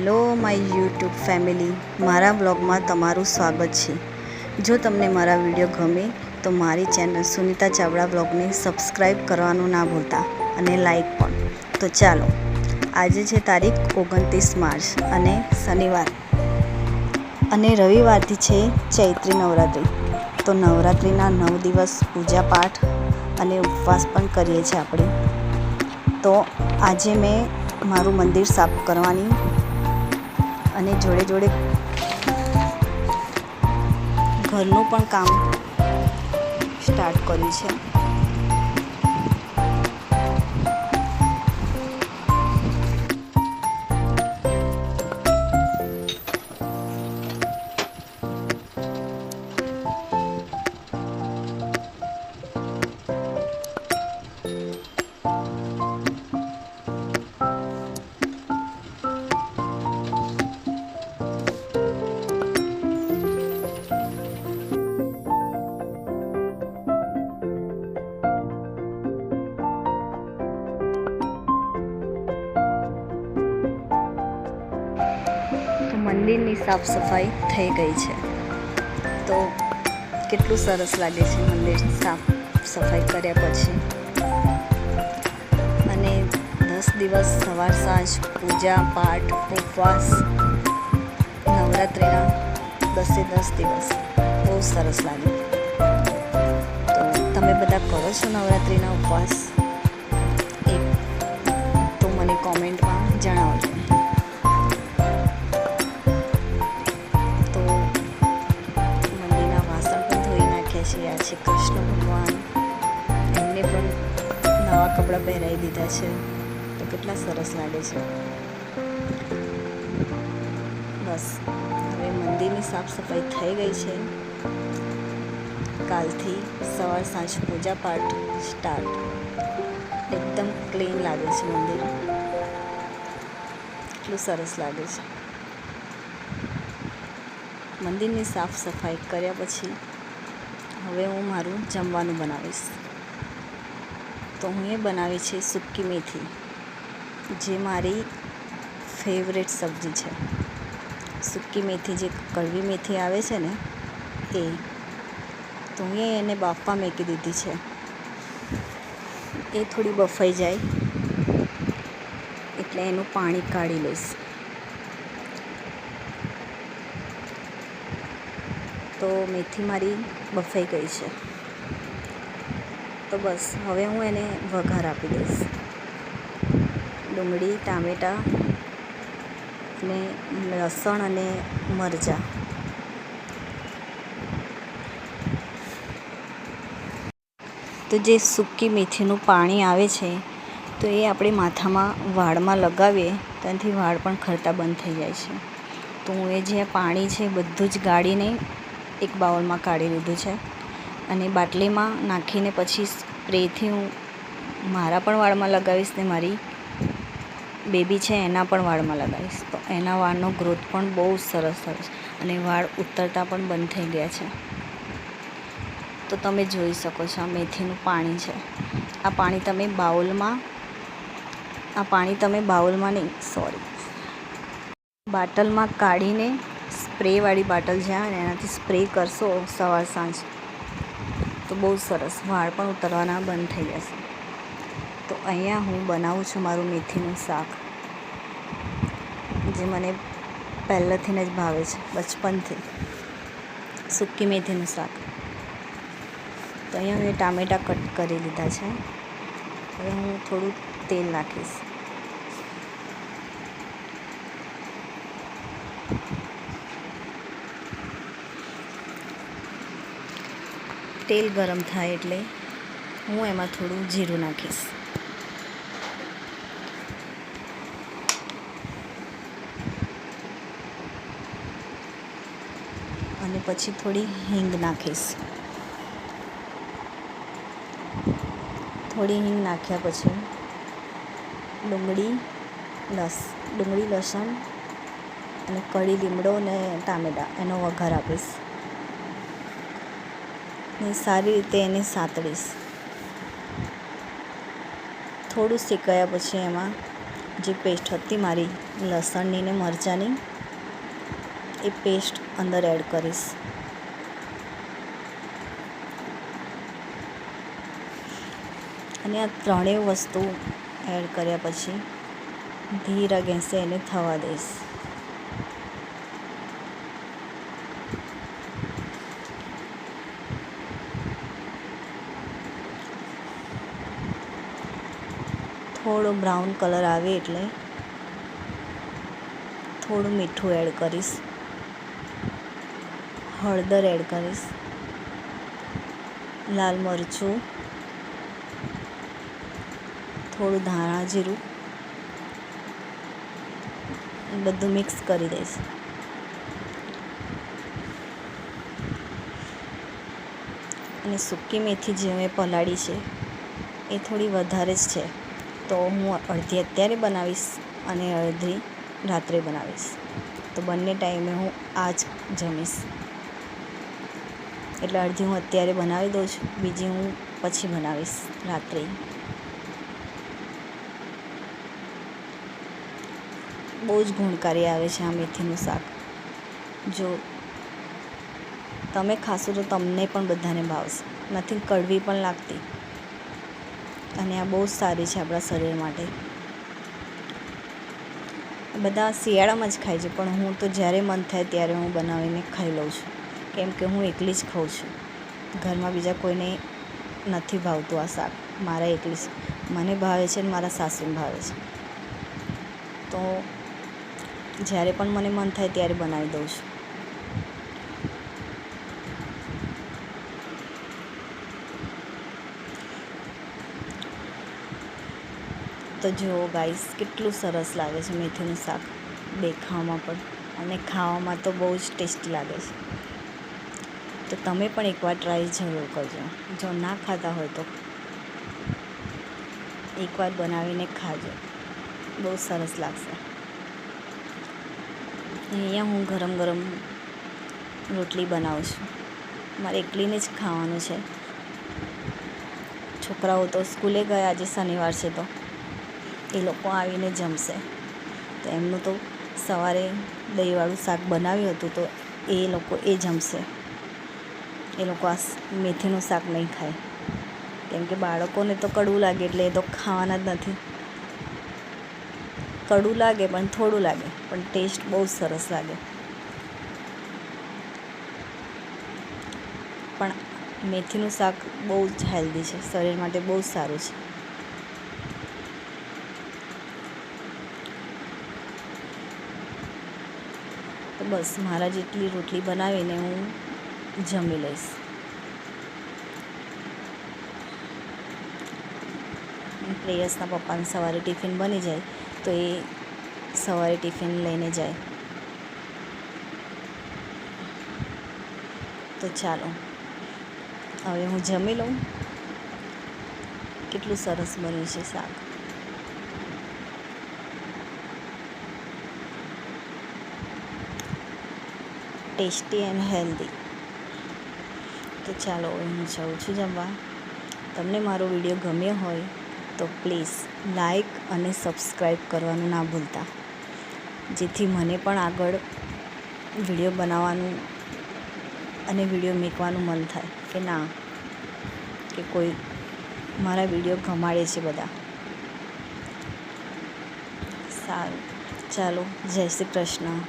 Hello my YouTube family, મારા બ્લોગમાં તમારું સ્વાગત છે। જો તમને મારા વિડીયો ગમે તો મારી ચેનલ સુનિતા ચાવડા બ્લોગને સબસ્ક્રાઈબ કરવાનું ના ભૂલતા અને લાઈક પણ। તો ચાલો, આજે છે તારીખ 29 માર્ચ અને શનિવાર અને રવિવારથી છે ચૈત્રી નવરાત્રિ। તો નવરાત્રિના 9 દિવસ પૂજા પાઠ અને ઉપવાસ પણ કરીએ છીએ આપણે। તો આજે મેં મારું મંદિર સાફ કરવાની અને જોડે જોડે ઘરનું પણ કામ સ્ટાર્ટ કર્યું છે। મંદિરની સાફ સફાઈ થઈ ગઈ છે। તો કેટલું સરસ લાગે છે મંદિર સાફ સફાઈ કર્યા પછી। અને 10 દિવસ સવાર સાંજ પૂજા પાઠ ઉપવાસ, નવરાત્રિના 10 દિવસ બહુ સરસ લાગે। તો તમે બધા કરો છો નવરાત્રિના ઉપવાસ? એક તો મને કોમેન્ટમાં જણાવજો। આ છે કૃષ્ણ ભગવાન, એમને પણ નવા કપડાં પહેરાવી દીધા છે। તો કેટલા સરસ લાગે છે। બસ હવે મંદિરની સાફ સફાઈ થઈ ગઈ છે। કાલથી સવાર સાંજ પૂજા પાઠ સ્ટાર્ટ। એકદમ ક્લીન લાગે છે મંદિર, એટલું સરસ લાગે છે। મંદિરની સાફ સફાઈ કર્યા પછી હવે હું મારું જમવાનું બનાવીશ। તો હું એ બનાવી છે સૂકી મેથી, જે મારી ફેવરેટ સબ્જી છે। સૂકી મેથી, જે કડવી મેથી આવે છે ને એ, તો હું એને બાફવા મૂકી દીધી છે। એ થોડી બફાઈ જાય એટલે એનું પાણી કાઢી લઈશ। તો મેથી મારી બફાઈ ગઈ છે। તો બસ હવે હું એને વઘાર આપી દઈશ। ડુંગળી, ટામેટાં અને લસણ અને મરચાં, તો જે સૂકી મેથીનું પાણી આવે છે તો એ આપણે માથામાં વાળમાં લગાવીએ તો એનાથી વાળ પણ ખરતા બંધ થઈ જાય છે। તો હું એ જે પાણી છે બધું જ ગાળીને એક બાઉલમાં કાઢી લીધું છે અને બાટલીમાં નાખીને પછી સ્પ્રેથી હું મારા પણ વાળમાં લગાવીશ ને મારી બેબી છે એના પણ વાળમાં લગાવીશ। તો એના વાળનો ગ્રોથ પણ બહુ સરસ થશે અને વાળ ઉતરતા પણ બંધ થઈ ગયા છે। તો તમે જોઈ શકો છો, આ મેથીનું પાણી છે। આ પાણી તમે બાઉલમાં નહીં, બાટલમાં કાઢીને સ્પ્રેવાળી બાટલ જ્યાં આવે ને એનાથી સ્પ્રે કરશો સવાર સાંજ તો બહુ સરસ વાળ પણ ઉતરવાના બંધ થઈ જશે। તો અહીંયા હું બનાવું છું મારું મેથીનું શાક, જે મને પહેલેથી જ ભાવે છે, બચપનથી, સૂકી મેથીનું શાક। તો અહીંયા મેં ટામેટાં કટ કરી લીધા છે। હવે હું થોડું તેલ નાખીશ। તેલ ગરમ થાય એટલે હું એમાં થોડું જીરું નાખીશ। અને પછી થોડી હિંગ નાખીશ। થોડી હિંગ નાખ્યા પછી ડુંગળી, લસણ અને કળી લીમડો અને ટામેટાં એનો વઘાર આપીશ ને સારી રીતે એને સાતળીશ। થોડું શેકાયા પછી એમાં જે પેસ્ટ હતી મારી લસણની ને મરચાંની, એ પેસ્ટ અંદર એડ કરીશ. અને આ ત્રણેય વસ્તુ એડ કર્યા પછી ધીરા ગેસે એને થવા દઈશ. થોડો બ્રાઉન કલર આવે એટલે થોડું મીઠું એડ કરીશ, હળદર એડ કરીશ, લાલ મરચું, થોડું ધાણા જીરું, બધું મિક્સ કરી દઈશ. અને સૂકી મેથી જે મેં પલાળી છે એ થોડી વધારે જ છે, તો હું અડધી અત્યારે બનાવીશ અને અડધી રાત્રે બનાવીશ. તો બંને ટાઈમે હું આ જ જમીશ. એટલે અડધી હું અત્યારે બનાવી દઉં છું, બીજી હું પછી બનાવીશ રાત્રે. બહુ જ ગુણકારી આવે છે આ મેથીનું શાક. જો તમે ખાશો તો તમને પણ બધાને ભાવશે. નથી કડવી પણ લાગતી, અને આ બહુ જ સારી છે આપણા શરીર માટે. બધા શિયાળામાં જ ખાય છે, પણ હું તો જ્યારે મન થાય ત્યારે હું બનાવીને ખાઈ લઉં છું, કેમ કે હું એકલી જ ખાઉં છું. ઘરમાં બીજા કોઈને નથી ભાવતું આ શાક, મારા એકલી જ મને ભાવે છે અને મારા સાસુને ભાવે છે. તો જ્યારે પણ મને મન થાય ત્યારે બનાવી દઉં છું. તો જુઓ ગાઈસ, કેટલું સરસ લાગે છે મેથીનું શાક દેખાવામાં પણ, અને ખાવામાં તો બહુ જ ટેસ્ટી લાગે છે. તો તમે પણ એકવાર ટ્રાય જરૂર કરજો. જો ના ખાતા હોય તો એકવાર બનાવીને ખાજો, બહુ સરસ લાગશે. અહીંયા હું ગરમ ગરમ રોટલી બનાવું છું. મારે એકલીને જ ખાવાનું છે. છોકરાઓ તો સ્કૂલે ગયા, આજે શનિવાર છે તો એ લોકો આવીને જમશે. તો એમનું તો સવારે દહીંવાળું શાક બનાવ્યું હતું, તો એ લોકો એ જમશે. એ લોકો આ મેથીનું શાક નહીં ખાય, કેમ કે બાળકોને તો કડવું લાગે એટલે એ તો ખાવાના જ નથી. કડવું લાગે પણ થોડું લાગે, પણ ટેસ્ટ બહુ સરસ લાગે. પણ મેથીનું શાક બહુ જ હેલ્ધી છે, શરીર માટે બહુ જ સારું છે. તો બસ મારા જેટલી રોટલી બનાવીને હું જમી લઈશ. પ્રેયસના પપ્પાને સવારે ટિફિન બની જાય તો એ સવારે ટિફિન લઈને જાય. તો ચાલો હવે હું જમી લઉં. કેટલું સરસ બન્યું છે શાક. Tasty and healthy. તો ચાલો હવે હું જાઉં છું જમવા. તમને મારો વિડીયો ગમ્યો હોય તો પ્લીઝ લાઈક અને સબસ્ક્રાઈબ કરવાનું ના ભૂલતા, જેથી મને પણ આગળ વિડીયો બનાવવાનું અને વિડીયો મૂકવાનું મન થાય કે ના, કે કોઈ મારા વિડીયો ગમાડે છે બધા. સારું, ચાલો, જય શ્રી કૃષ્ણ.